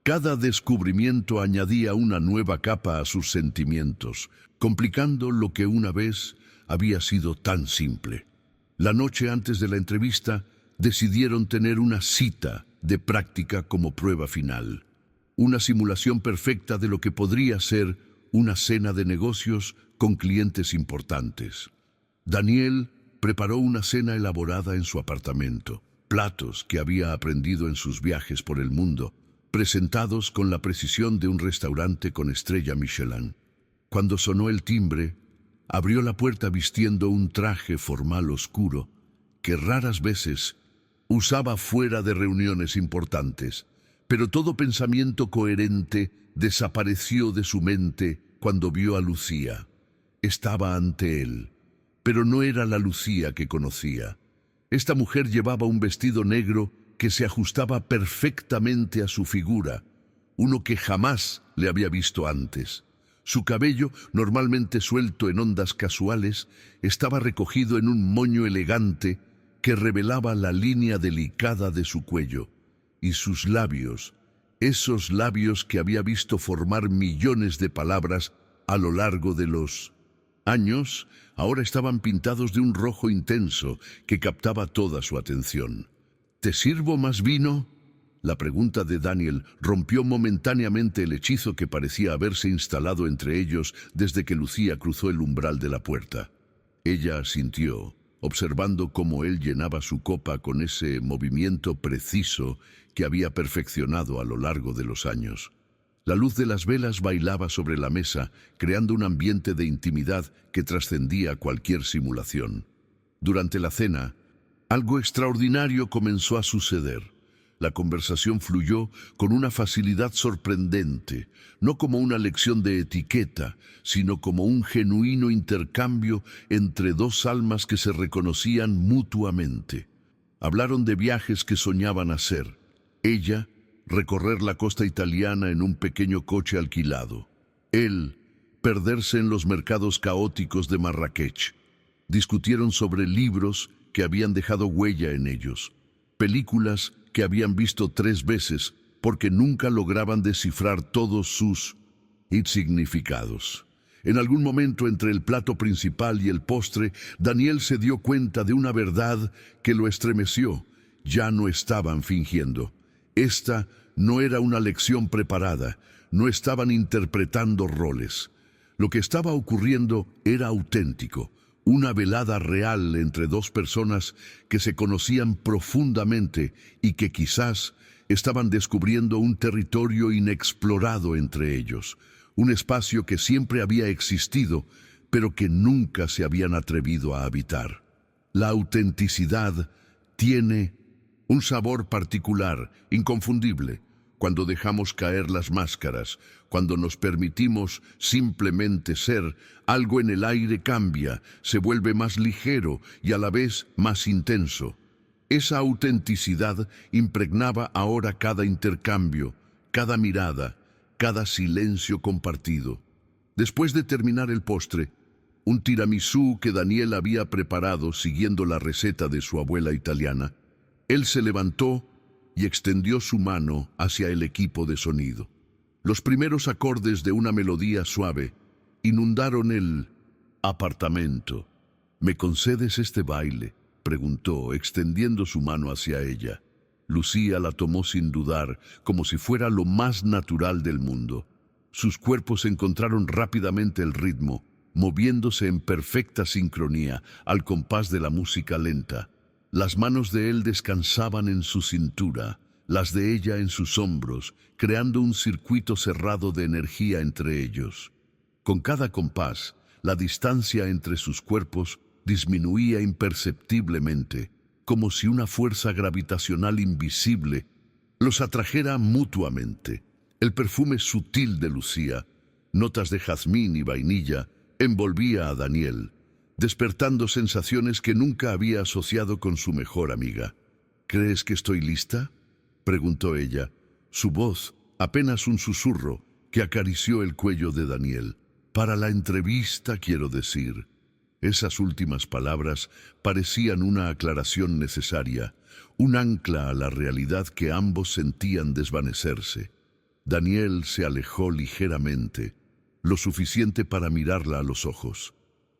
Cada descubrimiento añadía una nueva capa a sus sentimientos, complicando lo que una vez había sido tan simple. La noche antes de la entrevista, decidieron tener una cita de práctica como prueba final. Una simulación perfecta de lo que podría ser una cena de negocios con clientes importantes. Daniel preparó una cena elaborada en su apartamento, platos que había aprendido en sus viajes por el mundo, presentados con la precisión de un restaurante con estrella Michelin. Cuando sonó el timbre, abrió la puerta vistiendo un traje formal oscuro que raras veces usaba fuera de reuniones importantes, pero todo pensamiento coherente desapareció de su mente cuando vio a Lucía. Estaba ante él, pero no era la Lucía que conocía. Esta mujer llevaba un vestido negro que se ajustaba perfectamente a su figura, uno que jamás le había visto antes. Su cabello, normalmente suelto en ondas casuales, estaba recogido en un moño elegante que revelaba la línea delicada de su cuello. Y sus labios, esos labios que había visto formar millones de palabras a lo largo de los años, ahora estaban pintados de un rojo intenso que captaba toda su atención. ¿Te sirvo más vino? La pregunta de Daniel rompió momentáneamente el hechizo que parecía haberse instalado entre ellos desde que Lucía cruzó el umbral de la puerta. Ella asintió, observando cómo él llenaba su copa con ese movimiento preciso que había perfeccionado a lo largo de los años. La luz de las velas bailaba sobre la mesa, creando un ambiente de intimidad que trascendía cualquier simulación. Durante la cena, algo extraordinario comenzó a suceder. La conversación fluyó con una facilidad sorprendente, no como una lección de etiqueta, sino como un genuino intercambio entre dos almas que se reconocían mutuamente. Hablaron de viajes que soñaban hacer. Ella, recorrer la costa italiana en un pequeño coche alquilado. Él, perderse en los mercados caóticos de Marrakech. Discutieron sobre libros que habían dejado huella en ellos, películas que habían visto 3 veces porque nunca lograban descifrar todos sus significados. En algún momento entre el plato principal y el postre, Daniel se dio cuenta de una verdad que lo estremeció. Ya no estaban fingiendo. Esta no era una lección preparada, no estaban interpretando roles. Lo que estaba ocurriendo era auténtico, una velada real entre dos personas que se conocían profundamente y que quizás estaban descubriendo un territorio inexplorado entre ellos, un espacio que siempre había existido, pero que nunca se habían atrevido a habitar. La autenticidad tiene un sabor particular, inconfundible, cuando dejamos caer las máscaras, cuando nos permitimos simplemente ser. Algo en el aire cambia, se vuelve más ligero y a la vez más intenso. Esa autenticidad impregnaba ahora cada intercambio, cada mirada, cada silencio compartido. Después de terminar el postre, un tiramisú que Daniel había preparado siguiendo la receta de su abuela italiana, él se levantó y extendió su mano hacia el equipo de sonido. Los primeros acordes de una melodía suave inundaron el apartamento. ¿Me concedes este baile?, preguntó, extendiendo su mano hacia ella. Lucía la tomó sin dudar, como si fuera lo más natural del mundo. Sus cuerpos encontraron rápidamente el ritmo, moviéndose en perfecta sincronía al compás de la música lenta. Las manos de él descansaban en su cintura, las de ella en sus hombros, creando un circuito cerrado de energía entre ellos. Con cada compás, la distancia entre sus cuerpos disminuía imperceptiblemente, como si una fuerza gravitacional invisible los atrajera mutuamente. El perfume sutil de Lucía, notas de jazmín y vainilla, envolvía a Daniel, despertando sensaciones que nunca había asociado con su mejor amiga. ¿Crees que estoy lista?, preguntó ella, su voz apenas un susurro que acarició el cuello de Daniel. Para la entrevista, quiero decir. Esas últimas palabras parecían una aclaración necesaria, un ancla a la realidad que ambos sentían desvanecerse. Daniel se alejó ligeramente, lo suficiente para mirarla a los ojos.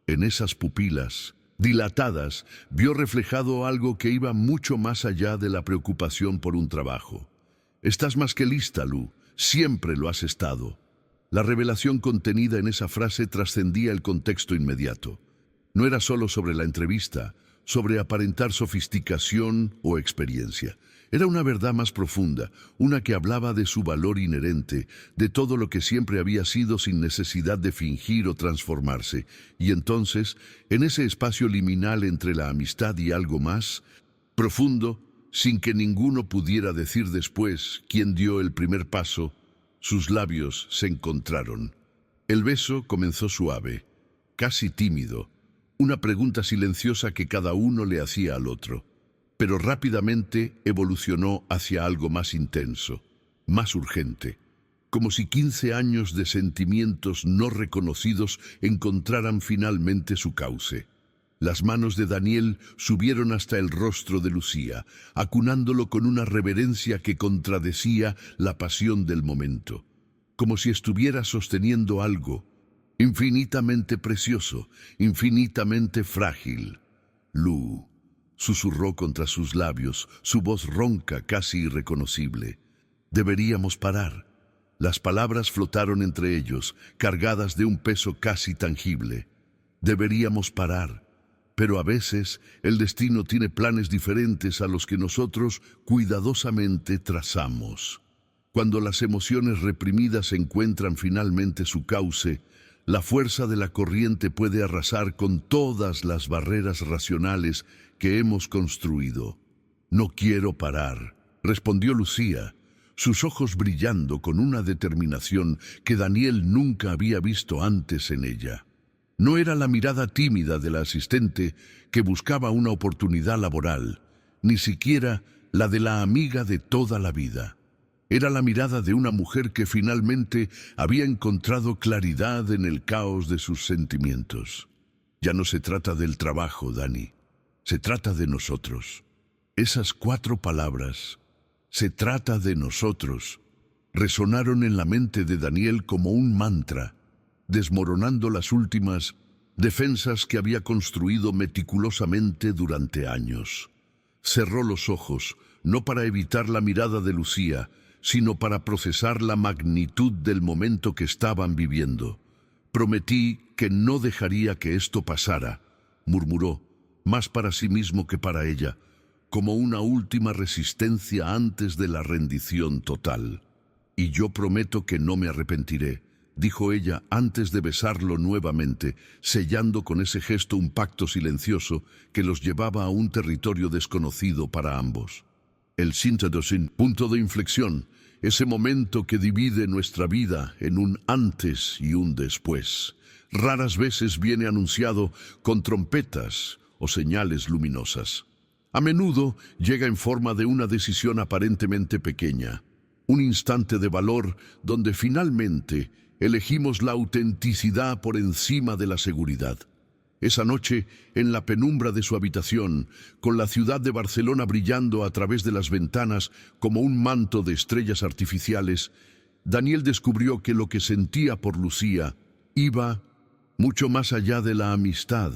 En esas pupilas dilatadas vio reflejado algo que iba mucho más allá de la preocupación por un trabajo. «Estás más que lista, Lu. Siempre lo has estado». La revelación contenida en esa frase trascendía el contexto inmediato. No era solo sobre la entrevista, sobre aparentar sofisticación o experiencia. Era una verdad más profunda, una que hablaba de su valor inherente, de todo lo que siempre había sido sin necesidad de fingir o transformarse. Y entonces, en ese espacio liminal entre la amistad y algo más profundo, sin que ninguno pudiera decir después quién dio el primer paso, sus labios se encontraron. El beso comenzó suave, casi tímido, una pregunta silenciosa que cada uno le hacía al otro, pero rápidamente evolucionó hacia algo más intenso, más urgente, como si 15 años de sentimientos no reconocidos encontraran finalmente su cauce. Las manos de Daniel subieron hasta el rostro de Lucía, acunándolo con una reverencia que contradecía la pasión del momento, como si estuviera sosteniendo algo infinitamente precioso, infinitamente frágil. «Lu», susurró contra sus labios, su voz ronca, casi irreconocible. «Deberíamos parar». Las palabras flotaron entre ellos, cargadas de un peso casi tangible. «Deberíamos parar». Pero a veces el destino tiene planes diferentes a los que nosotros cuidadosamente trazamos. Cuando las emociones reprimidas encuentran finalmente su cauce, la fuerza de la corriente puede arrasar con todas las barreras racionales que hemos construido. «No quiero parar», respondió Lucía, sus ojos brillando con una determinación que Daniel nunca había visto antes en ella. No era la mirada tímida de la asistente que buscaba una oportunidad laboral, ni siquiera la de la amiga de toda la vida. Era la mirada de una mujer que finalmente había encontrado claridad en el caos de sus sentimientos. «Ya no se trata del trabajo, Dani. Se trata de nosotros». Esas 4 palabras Se trata de nosotros. Resonaron en la mente de Daniel como un mantra, desmoronando las últimas defensas que había construido meticulosamente durante años. Cerró los ojos, no para evitar la mirada de Lucía, sino para procesar la magnitud del momento que estaban viviendo. Prometí que no dejaría que esto pasara, murmuró, más para sí mismo que para ella, como una última resistencia antes de la rendición total. Y yo prometo que no me arrepentiré, dijo ella antes de besarlo nuevamente, sellando con ese gesto un pacto silencioso que los llevaba a un territorio desconocido para ambos. El Sintadosin, punto de inflexión, ese momento que divide nuestra vida en un antes y un después. Raras veces viene anunciado con trompetas o señales luminosas. A menudo llega en forma de una decisión aparentemente pequeña, un instante de valor donde finalmente elegimos la autenticidad por encima de la seguridad. Esa noche, en la penumbra de su habitación, con la ciudad de Barcelona brillando a través de las ventanas como un manto de estrellas artificiales, Daniel descubrió que lo que sentía por Lucía iba mucho más allá de la amistad.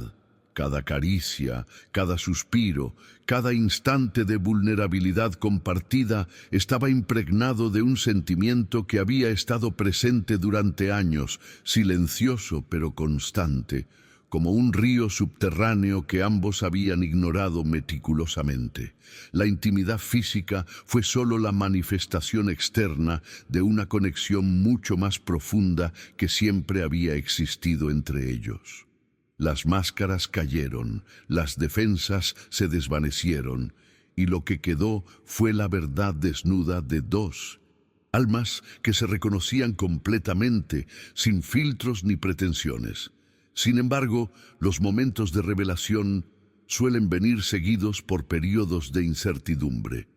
Cada caricia, cada suspiro, cada instante de vulnerabilidad compartida estaba impregnado de un sentimiento que había estado presente durante años, silencioso pero constante, como un río subterráneo que ambos habían ignorado meticulosamente. La intimidad física fue solo la manifestación externa de una conexión mucho más profunda que siempre había existido entre ellos. Las máscaras cayeron, las defensas se desvanecieron, y lo que quedó fue la verdad desnuda de dos almas que se reconocían completamente, sin filtros ni pretensiones. Sin embargo, los momentos de revelación suelen venir seguidos por periodos de incertidumbre.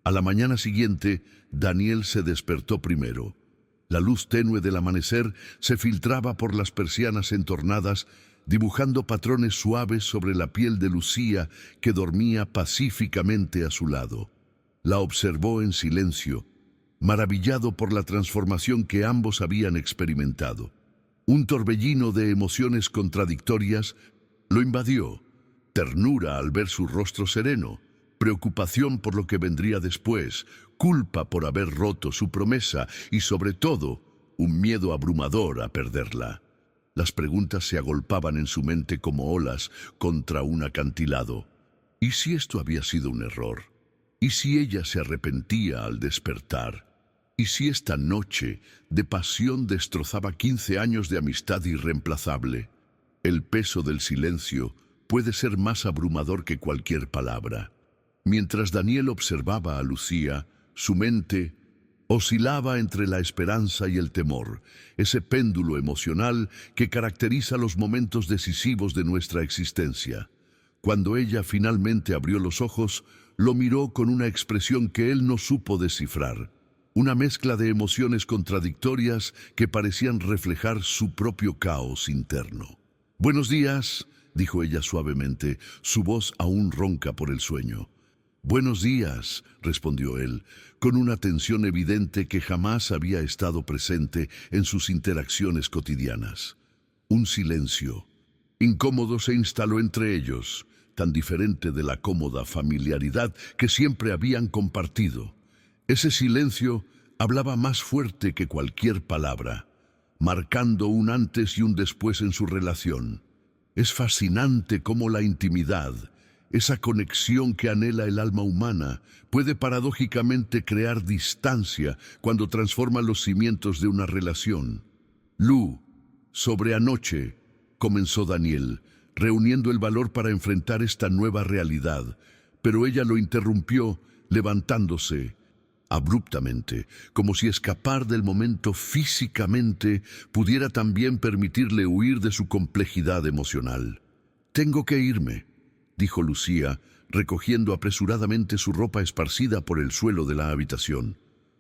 A la mañana siguiente, Daniel se despertó primero. La luz tenue del amanecer se filtraba por las persianas entornadas, dibujando patrones suaves sobre la piel de Lucía, que dormía pacíficamente a su lado. La observó en silencio, maravillado por la transformación que ambos habían experimentado. Un torbellino de emociones contradictorias lo invadió: ternura al ver su rostro sereno, preocupación por lo que vendría después, culpa por haber roto su promesa y, sobre todo, un miedo abrumador a perderla. Las preguntas se agolpaban en su mente como olas contra un acantilado. ¿Y si esto había sido un error? ¿Y si ella se arrepentía al despertar? ¿Y si esta noche de pasión destrozaba 15 años de amistad irreemplazable? El peso del silencio puede ser más abrumador que cualquier palabra. Mientras Daniel observaba a Lucía, su mente oscilaba entre la esperanza y el temor, ese péndulo emocional que caracteriza los momentos decisivos de nuestra existencia. Cuando ella finalmente abrió los ojos, lo miró con una expresión que él no supo descifrar, una mezcla de emociones contradictorias que parecían reflejar su propio caos interno. «Buenos días», dijo ella suavemente, su voz aún ronca por el sueño. «Buenos días», respondió él, con una tensión evidente que jamás había estado presente en sus interacciones cotidianas. Un silencio incómodo se instaló entre ellos, tan diferente de la cómoda familiaridad que siempre habían compartido. Ese silencio hablaba más fuerte que cualquier palabra, marcando un antes y un después en su relación. Es fascinante cómo la intimidad, esa conexión que anhela el alma humana, puede paradójicamente crear distancia cuando transforma los cimientos de una relación. «Lu, sobre anoche», comenzó Daniel, reuniendo el valor para enfrentar esta nueva realidad, pero ella lo interrumpió, levantándose abruptamente, como si escapar del momento físicamente pudiera también permitirle huir de su complejidad emocional. «Tengo que irme», dijo Lucía, recogiendo apresuradamente su ropa esparcida por el suelo de la habitación.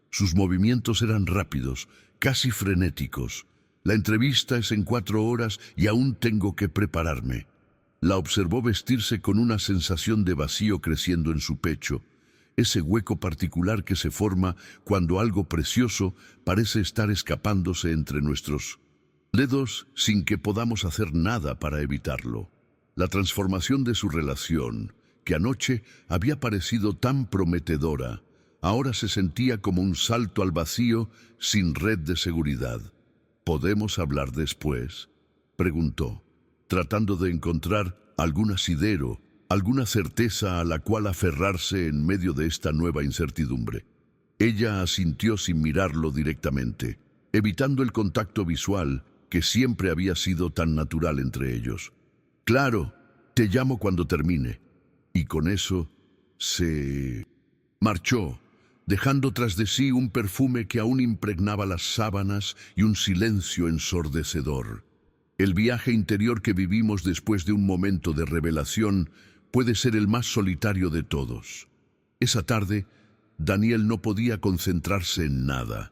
Sus movimientos eran rápidos, casi frenéticos. «La entrevista es en 4 horas y aún tengo que prepararme». La observó vestirse con una sensación de vacío creciendo en su pecho. ese hueco particular que se forma cuando algo precioso parece estar escapándose entre nuestros dedos sin que podamos hacer nada para evitarlo. La transformación de su relación, que anoche había parecido tan prometedora, ahora se sentía como un salto al vacío sin red de seguridad. ¿Podemos hablar después?, preguntó, tratando de encontrar algún asidero, alguna certeza a la cual aferrarse en medio de esta nueva incertidumbre. Ella asintió sin mirarlo directamente, evitando el contacto visual que siempre había sido tan natural entre ellos. «Claro, te llamo cuando termine». Y con eso se marchó, dejando tras de sí un perfume que aún impregnaba las sábanas y un silencio ensordecedor. El viaje interior que vivimos después de un momento de revelación puede ser el más solitario de todos. Esa tarde, Daniel no podía concentrarse en nada.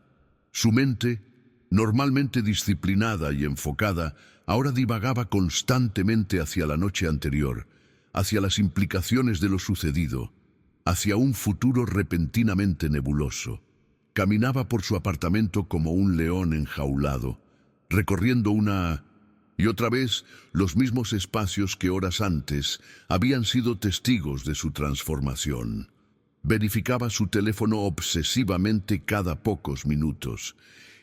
Su mente, normalmente disciplinada y enfocada, ahora divagaba constantemente hacia la noche anterior, hacia las implicaciones de lo sucedido, hacia un futuro repentinamente nebuloso. Caminaba por su apartamento como un león enjaulado, recorriendo una y otra vez los mismos espacios que horas antes habían sido testigos de su transformación. Verificaba su teléfono obsesivamente cada pocos minutos.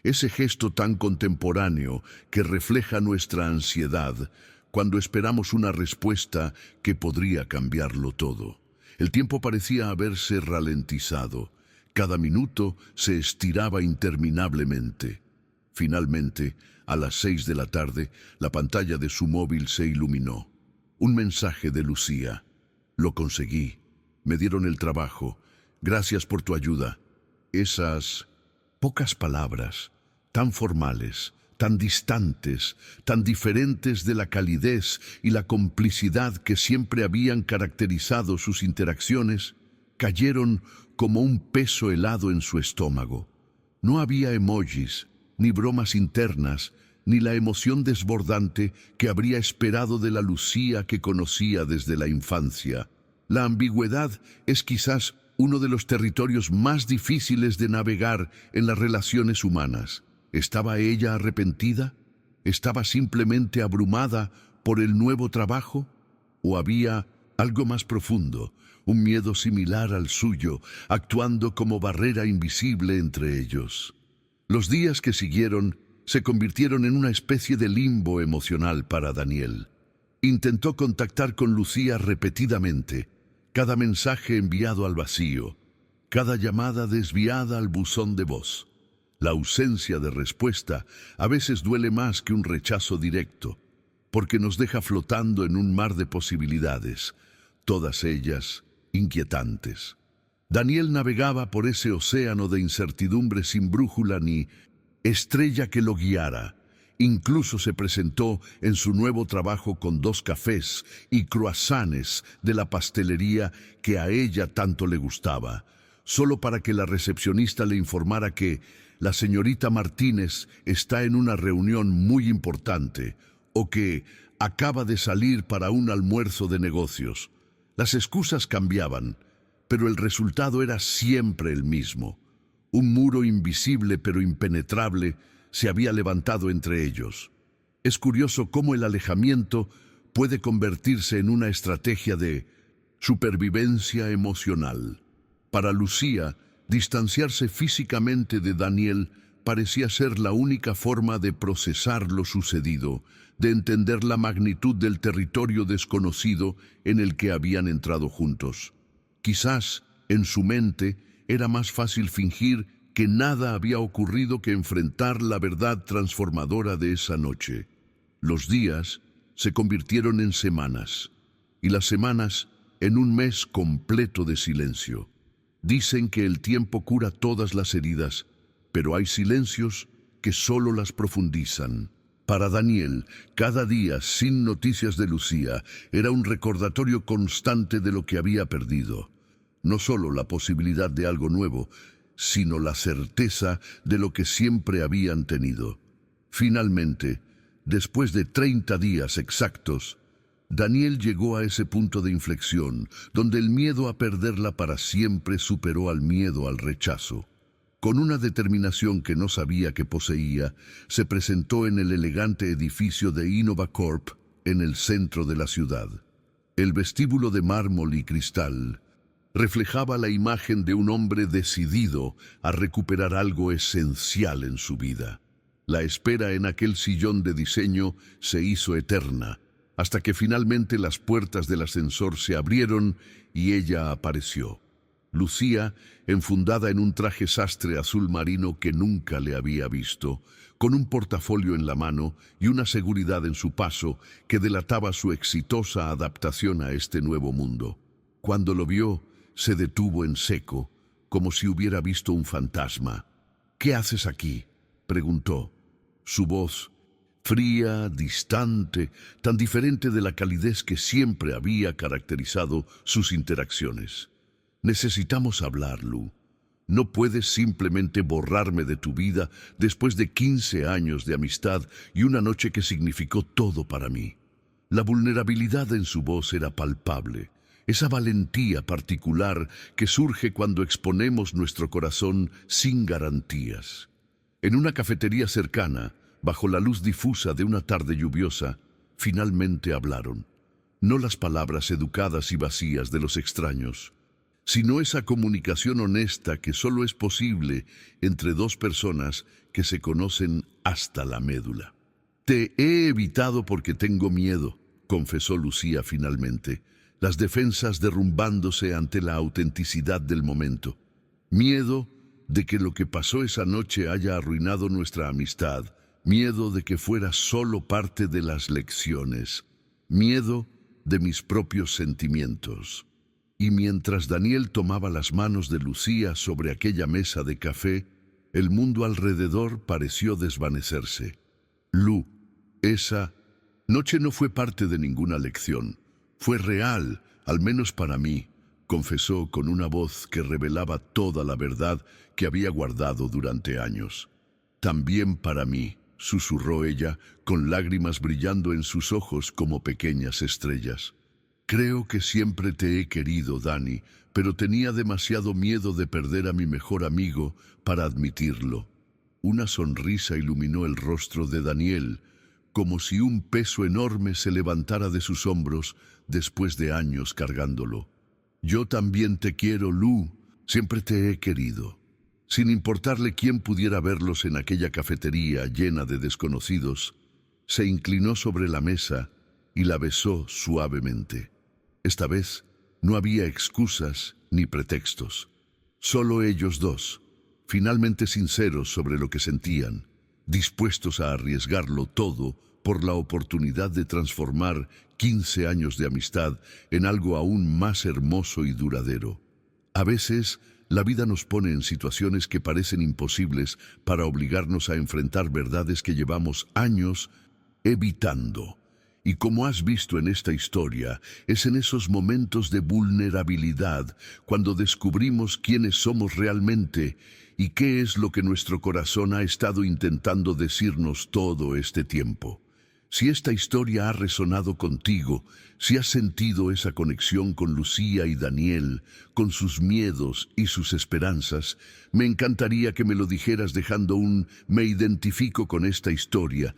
Ese gesto tan contemporáneo que refleja nuestra ansiedad cuando esperamos una respuesta que podría cambiarlo todo. El tiempo parecía haberse ralentizado. Cada minuto se estiraba interminablemente. Finalmente, a las 6 de la tarde, la pantalla de su móvil se iluminó. Un mensaje de Lucía. «Lo conseguí. Me dieron el trabajo. Gracias por tu ayuda». Esas pocas palabras, tan formales, tan distantes, tan diferentes de la calidez y la complicidad que siempre habían caracterizado sus interacciones, cayeron como un peso helado en su estómago. No había emojis, ni bromas internas, ni la emoción desbordante que habría esperado de la Lucía que conocía desde la infancia. La ambigüedad es quizás uno de los territorios más difíciles de navegar en las relaciones humanas. ¿Estaba ella arrepentida? ¿Estaba simplemente abrumada por el nuevo trabajo? ¿O había algo más profundo, un miedo similar al suyo, actuando como barrera invisible entre ellos? Los días que siguieron se convirtieron en una especie de limbo emocional para Daniel. Intentó contactar con Lucía repetidamente, cada mensaje enviado al vacío, cada llamada desviada al buzón de voz. La ausencia de respuesta a veces duele más que un rechazo directo, porque nos deja flotando en un mar de posibilidades, todas ellas inquietantes. Daniel navegaba por ese océano de incertidumbre sin brújula ni estrella que lo guiara. Incluso se presentó en su nuevo trabajo con 2 cafés y croissants de la pastelería que a ella tanto le gustaba, solo para que la recepcionista le informara que la señorita Martínez está en una reunión muy importante o que acaba de salir para un almuerzo de negocios. Las excusas cambiaban, pero el resultado era siempre el mismo. Un muro invisible pero impenetrable se había levantado entre ellos. Es curioso cómo el alejamiento puede convertirse en una estrategia de supervivencia emocional. Para Lucía, distanciarse físicamente de Daniel parecía ser la única forma de procesar lo sucedido, de entender la magnitud del territorio desconocido en el que habían entrado juntos. Quizás, en su mente, era más fácil fingir que nada había ocurrido que enfrentar la verdad transformadora de esa noche. Los días se convirtieron en semanas, y las semanas en un mes completo de silencio. Dicen que el tiempo cura todas las heridas, pero hay silencios que solo las profundizan. Para Daniel, cada día sin noticias de Lucía era un recordatorio constante de lo que había perdido. No solo la posibilidad de algo nuevo, sino la certeza de lo que siempre habían tenido. Finalmente, después de 30 días exactos, Daniel llegó a ese punto de inflexión, donde el miedo a perderla para siempre superó al miedo al rechazo. Con una determinación que no sabía que poseía, se presentó en el elegante edificio de InnovaCorp en el centro de la ciudad. El vestíbulo de mármol y cristal reflejaba la imagen de un hombre decidido a recuperar algo esencial en su vida. La espera en aquel sillón de diseño se hizo eterna, hasta que finalmente las puertas del ascensor se abrieron y ella apareció. Lucía, enfundada en un traje sastre azul marino que nunca le había visto, con un portafolio en la mano y una seguridad en su paso que delataba su exitosa adaptación a este nuevo mundo. Cuando lo vio, se detuvo en seco, como si hubiera visto un fantasma. «¿Qué haces aquí?», preguntó. Su voz, fría, distante, tan diferente de la calidez que siempre había caracterizado sus interacciones. «Necesitamos hablar, Lu. No puedes simplemente borrarme de tu vida después de 15 años de amistad y una noche que significó todo para mí». La vulnerabilidad en su voz era palpable, esa valentía particular que surge cuando exponemos nuestro corazón sin garantías. En una cafetería cercana, bajo la luz difusa de una tarde lluviosa, finalmente hablaron. No las palabras educadas y vacías de los extraños, sino esa comunicación honesta que solo es posible entre dos personas que se conocen hasta la médula. «Te he evitado porque tengo miedo», confesó Lucía finalmente, las defensas derrumbándose ante la autenticidad del momento. «Miedo de que lo que pasó esa noche haya arruinado nuestra amistad, miedo de que fuera solo parte de las lecciones, miedo de mis propios sentimientos». Y mientras Daniel tomaba las manos de Lucía sobre aquella mesa de café, el mundo alrededor pareció desvanecerse. «Lu, esa noche no fue parte de ninguna lección. Fue real, al menos para mí», confesó con una voz que revelaba toda la verdad que había guardado durante años. «También para mí», susurró ella, con lágrimas brillando en sus ojos como pequeñas estrellas. «Creo que siempre te he querido, Dani, pero tenía demasiado miedo de perder a mi mejor amigo para admitirlo». Una sonrisa iluminó el rostro de Daniel, como si un peso enorme se levantara de sus hombros después de años cargándolo. «Yo también te quiero, Lu, siempre te he querido». Sin importarle quién pudiera verlos en aquella cafetería llena de desconocidos, se inclinó sobre la mesa y la besó suavemente. Esta vez no había excusas ni pretextos. Solo ellos dos, finalmente sinceros sobre lo que sentían, dispuestos a arriesgarlo todo por la oportunidad de transformar 15 años de amistad en algo aún más hermoso y duradero. A veces, la vida nos pone en situaciones que parecen imposibles para obligarnos a enfrentar verdades que llevamos años evitando. Y como has visto en esta historia, es en esos momentos de vulnerabilidad cuando descubrimos quiénes somos realmente y qué es lo que nuestro corazón ha estado intentando decirnos todo este tiempo. Si esta historia ha resonado contigo, si has sentido esa conexión con Lucía y Daniel, con sus miedos y sus esperanzas, me encantaría que me lo dijeras dejando un «me identifico con esta historia»